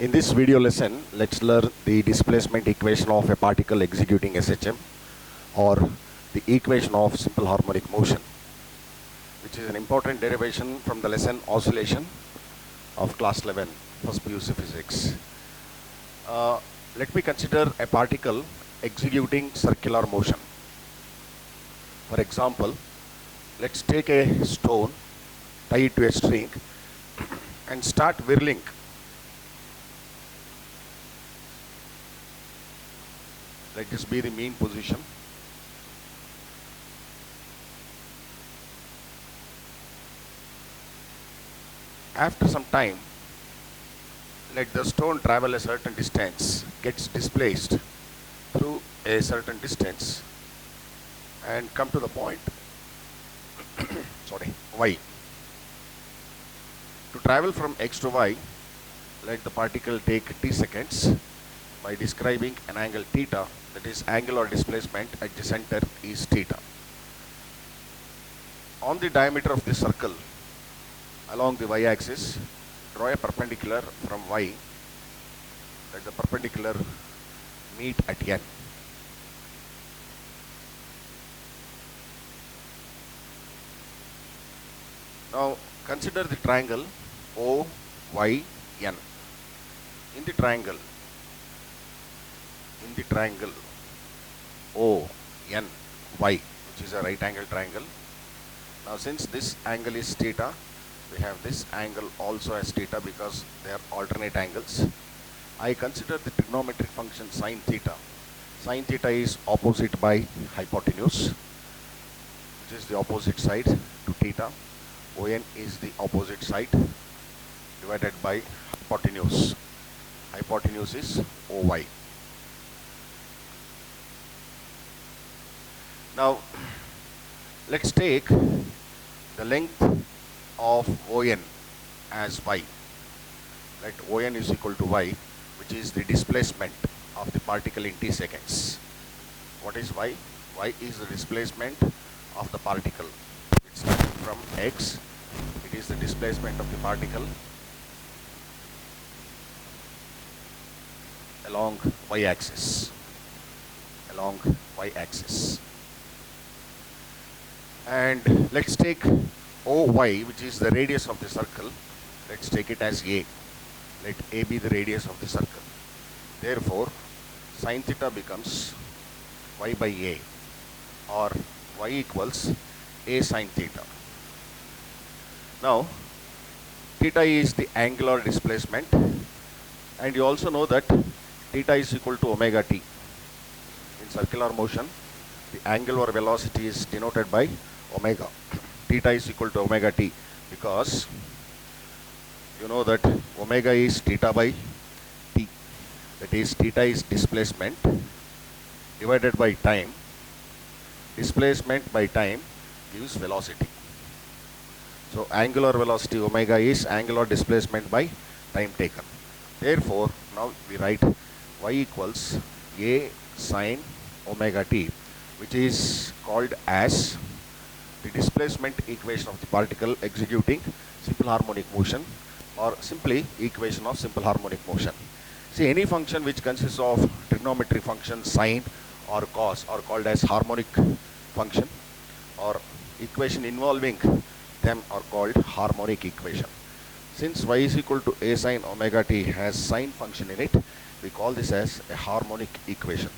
In this video lesson, let's learn the displacement equation of a particle executing SHM, or the equation of simple harmonic motion, which is an important derivation from the lesson oscillation of class 11 first PUC physics. Let me consider a particle executing circular motion. For example, let's take a stone, tie it to a string and start whirling. Let this be the mean position. After some time, let the stone travel a certain distance, gets displaced through a certain distance and come to the point y. To travel from x to y, let the particle take t seconds by describing an angle theta, that is angular displacement at the center is theta. On the diameter of this circle along the y-axis, draw a perpendicular from y. Let the perpendicular meet at n. Now consider the triangle OYN. In the triangle ONY, which is a right angle triangle. Now since this angle is theta, we have this angle also as theta because they are alternate angles. I consider the trigonometric function sine theta. Sine theta is opposite by hypotenuse, which is the opposite side to theta. ON is the opposite side divided by hypotenuse. Hypotenuse is OY. Now let's take the length of ON as y. Let ON is equal to y, which is the displacement of the particle in t seconds. What is y? Y is the displacement of the particle. It's starting from x. It is the displacement of the particle along y-axis. And let's take OY, which is the radius of the circle. Let's take it as A. Let A be the radius of the circle. Therefore, sine theta becomes y by A, or y equals A sine theta. Now, theta is the angular displacement, and you also know that theta is equal to omega t. In circular motion, the angular velocity is denoted by omega. Theta is equal to omega t because you know that omega is theta by t. That is, theta is displacement divided by time. Displacement by time gives velocity. So angular velocity omega is angular displacement by time taken. Therefore, now we write y equals A sine omega t, which is called as the displacement equation of the particle executing simple harmonic motion, or simply equation of simple harmonic motion. See, any function which consists of trigonometric function sine or cos are called as harmonic function, or equation involving them are called harmonic equation. Since y is equal to A sine omega t has sine function in it, we call this as a harmonic equation.